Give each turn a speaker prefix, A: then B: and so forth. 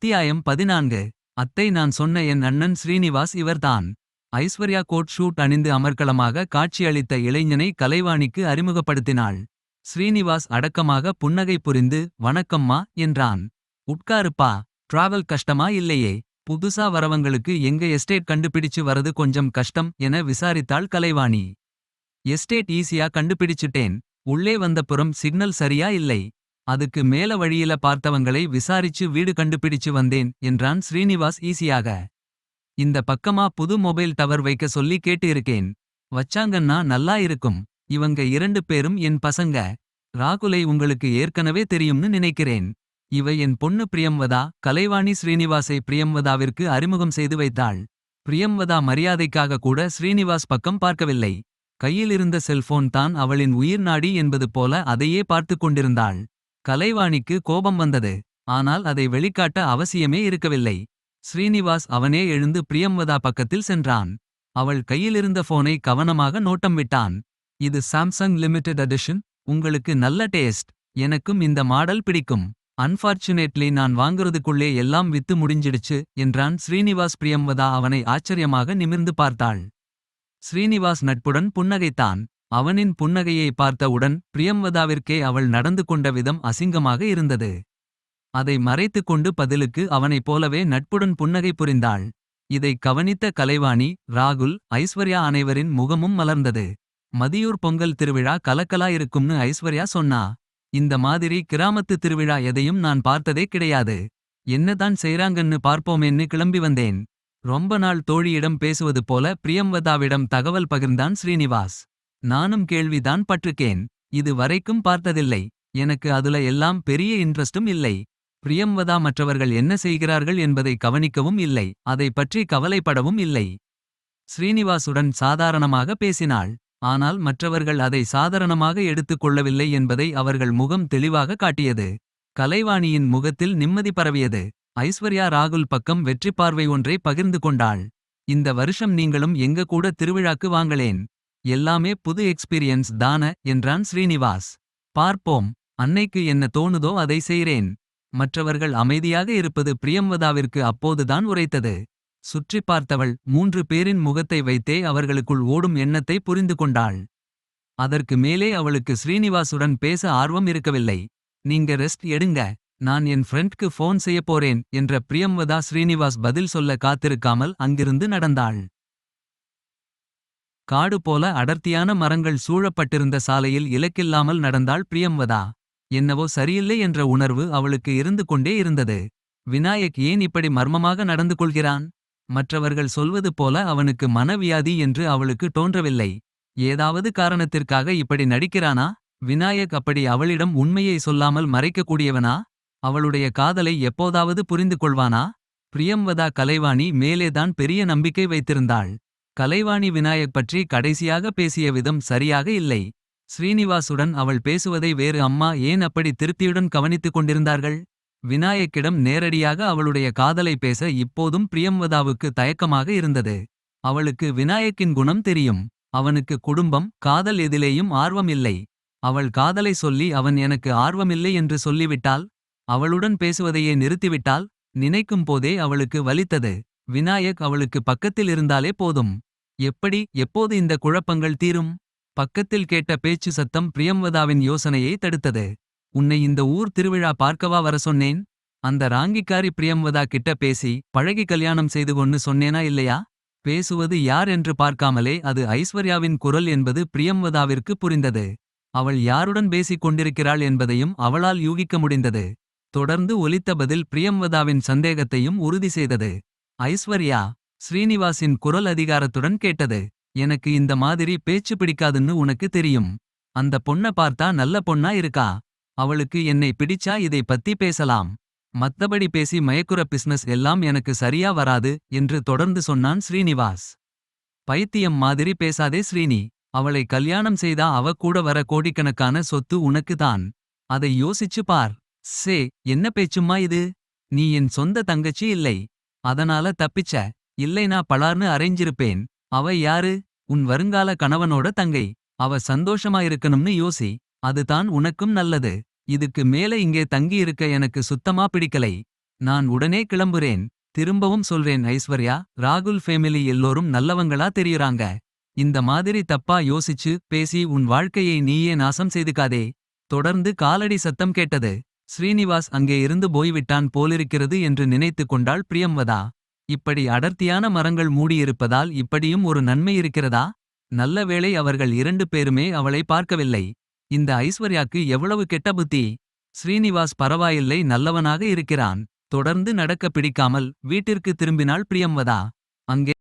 A: அத்தியாயம் 14. அத்தை, நான் சொன்ன என் அண்ணன் ஸ்ரீனிவாஸ் இவர்தான். ஐஸ்வர்யா கோட் ஷூட் அணிந்து அமர்க்களமாக காட்சியளித்த இளைஞனை கலைவாணிக்கு அறிமுகப்படுத்தினாள். ஸ்ரீனிவாஸ் அடக்கமாக புன்னகை புரிந்து, வணக்கம்மா என்றான். உட்காருப்பா. டிராவல் கஷ்டமா இல்லையே? புதுசா வரவங்களுக்கு எங்க எஸ்டேட் கண்டுபிடிச்சு வரது கொஞ்சம் கஷ்டம் என விசாரித்தாள் கலைவாணி. எஸ்டேட் ஈஸியா கண்டுபிடிச்சிட்டேன். உள்ளே வந்தப்புறம் சிக்னல் சரியா இல்லை. அதுக்கு மேல வழியில பார்த்தவங்களை விசாரிச்சு வீடு கண்டுபிடிச்சு வந்தேன் என்றான் ஸ்ரீனிவாஸ் ஈஸியாக. இந்த பக்கமா புது மொபைல் டவர் வைக்க சொல்லி கேட்டு இருக்கேன். வச்சாங்கன்னா நல்லா இருக்கும். இவங்க 2 பேரும் என் பசங்க. ராகுலை உங்களுக்கு ஏற்கனவே தெரியும்னு நினைக்கிறேன். இவ என் பொண்ணு பிரியம்வதா. கலைவாணி ஸ்ரீனிவாசை பிரியம்வதாவிற்கு அறிமுகம் செய்து வைத்தாள். பிரியம்வதா மரியாதைக்காக கூட ஸ்ரீனிவாஸ் பக்கம் பார்க்கவில்லை. கையிலிருந்த செல்போன் தான் அவளின் உயிர் நாடி என்பது போல அதையே பார்த்து கொண்டிருந்தாள். கலைவாணிக்கு கோபம் வந்தது. ஆனால் அதை வெளிக்காட்ட அவசியமே இருக்கவில்லை. ஸ்ரீனிவாஸ் அவனே எழுந்து பிரியம்வதா பக்கத்தில் சென்றான். அவள் கையிலிருந்த போனை கவனமாக நோட்டம் விட்டான். இது சாம்சங் லிமிடெட் எடிஷன். உங்களுக்கு நல்ல டேஸ்ட். எனக்கும் இந்த மாடல் பிடிக்கும். அன்பார்ச்சுனேட்லி நான் வாங்குறதுக்குள்ளே எல்லாம் வித்து முடிஞ்சிடுச்சு என்றான் ஸ்ரீனிவாஸ். பிரியம்வதா அவனை ஆச்சரியமாக நிமிர்ந்து பார்த்தாள். ஸ்ரீனிவாஸ் நட்புடன் புன்னகைத்தான். அவனின் புன்னகையை பார்த்தவுடன் பிரியம்வதாவிற்கே அவள் நடந்து கொண்ட விதம் அசிங்கமாக இருந்தது. அதை மறைத்துக் கொண்டு பதிலுக்கு அவனைப் போலவே நட்புடன் புன்னகை புரிந்தாள். இதை கவனித்த கலைவாணி, ராகுல், ஐஸ்வர்யா அனைவரின் முகமும் மலர்ந்தது. மதியூர் பொங்கல் திருவிழா கலக்கலா இருக்கும்னு ஐஸ்வர்யா சொன்னா. இந்த மாதிரி கிராமத்து திருவிழா எதையும் நான் பார்த்ததே கிடையாது. என்னதான் செய்றாங்கன்னு பார்ப்போமேன்னு கிளம்பி வந்தேன். ரொம்ப நாள் தோழியிடம் பேசுவது போல பிரியம்வதாவிடம் தகவல் பகிர்ந்தான் ஸ்ரீனிவாஸ். நானும் கேள்விதான் பட்டிருக்கேன். இது வரைக்கும் பார்த்ததில்லை. எனக்கு அதுல எல்லாம் பெரிய இன்ட்ரெஸ்டும் இல்லை. பிரியம்வதா மற்றவர்கள் என்ன செய்கிறார்கள் என்பதை கவனிக்கவும் இல்லை. அதை பற்றி கவலைப்படவும் இல்லை. ஸ்ரீனிவாசுடன் சாதாரணமாக பேசினாள். ஆனால் மற்றவர்கள் அதை சாதாரணமாக எடுத்துக் கொள்ளவில்லை என்பதை அவர்கள் முகம் தெளிவாக காட்டியது. கலைவாணியின் முகத்தில் நிம்மதி பரவியது. ஐஸ்வர்யா ராகுல் பக்கம் வெற்றி பார்வை ஒன்றை பகிர்ந்து கொண்டாள். இந்த வருஷம் நீங்களும் எங்க கூட திருவிழாக்கு வாங்களேன். எல்லாமே புது எக்ஸ்பீரியன்ஸ் தான என்றான் ஸ்ரீனிவாஸ். பார்ப்போம். அன்னைக்கு என்ன தோணுதோ அதை செய்றேன். மற்றவர்கள் அமைதியாக இருப்பது பிரியம்வதாவிற்கு அப்போதுதான் உரைத்தது. சுற்றி பார்த்தவள் 3 பேரின் முகத்தை வைத்தே அவர்களுக்குள் ஓடும் எண்ணத்தை புரிந்து கொண்டாள். அதற்கு மேலே அவளுக்கு ஸ்ரீனிவாசுடன் பேச ஆர்வம் இருக்கவில்லை. நீங்க ரெஸ்ட் எடுங்க. நான் என் ஃப்ரெண்ட்க்கு ஃபோன் செய்யப் போறேன் என்ற பிரியம்வதா ஸ்ரீனிவாஸ் பதில் சொல்ல காத்திருக்காமல் அங்கிருந்து நடந்தாள். காடு போல அடர்த்தியான மரங்கள் சூழப்பட்டிருந்த சாலையில் இலக்கில்லாமல் நடந்தாள் பிரியம்வதா. என்னவோ சரியில்லை என்ற உணர்வு அவளுக்கு இருந்து கொண்டே இருந்தது. விநாயக் ஏன் இப்படி மர்மமாக நடந்து கொள்கிறான்? மற்றவர்கள் சொல்வது போல அவனுக்கு மனவியாதி என்று அவளுக்கு தோன்றவில்லை. ஏதாவது காரணத்திற்காக இப்படி நடிக்கிறானா? விநாயக் அப்படி அவளிடம் உண்மையை சொல்லாமல் மறைக்கக்கூடியவனா? அவளுடைய காதலை எப்போதாவது புரிந்து கொள்வானா? பிரியம்வதா கலைவாணி மேலேதான் பெரிய நம்பிக்கை வைத்திருந்தாள். கலைவாணி விநாயக் பற்றி கடைசியாக பேசிய விதம் சரியாக இல்லை. ஸ்ரீனிவாசுடன் அவள் பேசுவதை வேறு அம்மா ஏன் அப்படி திருப்தியுடன் கவனித்துக் கொண்டிருந்தார்கள்? விநாயக்கிடம் நேரடியாக அவளுடைய காதலை பேச இப்போதும் பிரியம்வதாவுக்கு தயக்கமாக இருந்தது. அவளுக்கு விநாயக்கின் குணம் தெரியும். அவனுக்கு குடும்பம், காதல் எதிலேயும் ஆர்வம் இல்லை. அவள் காதலை சொல்லி அவன் எனக்கு ஆர்வமில்லை என்று சொல்லிவிட்டால், அவளுடன் பேசுவதையே நிறுத்திவிட்டால், நினைக்கும் போதே அவளுக்கு வலித்தது. விநாயக் அவளுக்கு பக்கத்தில் இருந்தாலே போதும். எப்போது இந்த குழப்பங்கள் தீரும்? பக்கத்தில் கேட்ட பேச்சு சத்தம் பிரியம்வதாவின் யோசனையை தடுத்தது. உன்னை இந்த ஊர் திருவிழா பார்க்கவா வர சொன்னேன்? அந்த ராங்கிக்காரி பிரியம்வதா கிட்ட பேசி பழகி கல்யாணம் செய்து கொன்னு சொன்னேனா இல்லையா? பேசுவது யார் என்று பார்க்காமலே அது ஐஸ்வர்யாவின் குரல் என்பது பிரியம்வதாவிற்கு புரிந்தது. அவள் யாருடன் பேசிக் கொண்டிருக்கிறாள் என்பதையும் அவளால் யூகிக்க முடிந்தது. தொடர்ந்து ஒலித்த பதில் பிரியம்வதாவின் சந்தேகத்தையும் உறுதி செய்தது. ஐஸ்வர்யா. ஸ்ரீனிவாசின் குரல் அதிகாரத்துடன் கேட்டது. எனக்கு இந்த மாதிரி பேச்சு பிடிக்காதுன்னு உனக்கு தெரியும். அந்த பொண்ண பார்த்தா நல்ல பொண்ணா இருக்கா. அவளுக்கு என்னை பிடிச்சா இதை பத்தி பேசலாம். மத்தபடி பேசி மயக்குற பிஸ்னஸ் எல்லாம் எனக்கு சரியா வராது என்று தொடர்ந்து சொன்னான் ஸ்ரீனிவாஸ். பைத்தியம் மாதிரி பேசாதே ஸ்ரீனி. அவளை கல்யாணம் செய்தா அவ கூட வர கோடிக்கணக்கான சொத்து உனக்கு தான். அதை யோசிச்சு பார். சே, என்ன பேச்சும்மா இது? நீ என் சொந்த தங்கச்சி இல்லை. அதனால தப்பிச்ச. இல்லைனா பளார்னு அரைஞ்சிருப்பேன். அவ யாரு? உன் வருங்கால கணவனோட தங்கை. அவ சந்தோஷமாயிருக்கணும்னு யோசி. அதுதான் உனக்கும் நல்லது. இதுக்கு மேல இங்கே தங்கியிருக்க எனக்கு சுத்தமா பிடிக்கலை. நான் உடனே கிளம்புறேன். திரும்பவும் சொல்றேன் ஐஸ்வர்யா, ராகுல் ஃபேமிலி எல்லோரும் நல்லவங்களா தெரியுறாங்க. இந்த மாதிரி தப்பா யோசிச்சு பேசி உன் வாழ்க்கையை நீயே நாசம் செய்துக்காதே. தொடர்ந்து காலடி சத்தம் கேட்டது. ஸ்ரீனிவாஸ் அங்கே இருந்து போய்விட்டான் போலிருக்கிறது என்று நினைத்துக் கொண்டாள் பிரியம்வதா. இப்படி அடர்த்தியான மரங்கள் மூடியிருப்பதால் இப்படியும் ஒரு நன்மை இருக்கிறதா? நல்ல வேளை அவர்கள் 2 பேருமே அவளை பார்க்கவில்லை. இந்த ஐஸ்வர்யாக்கு எவ்வளவு கெட்ட புத்தி. ஸ்ரீனிவாஸ் பரவாயில்லை, நல்லவனாக இருக்கிறான். தொடர்ந்து நடக்க பிடிக்காமல் வீட்டிற்கு திரும்பினாள் பிரியம்வதா. அங்கே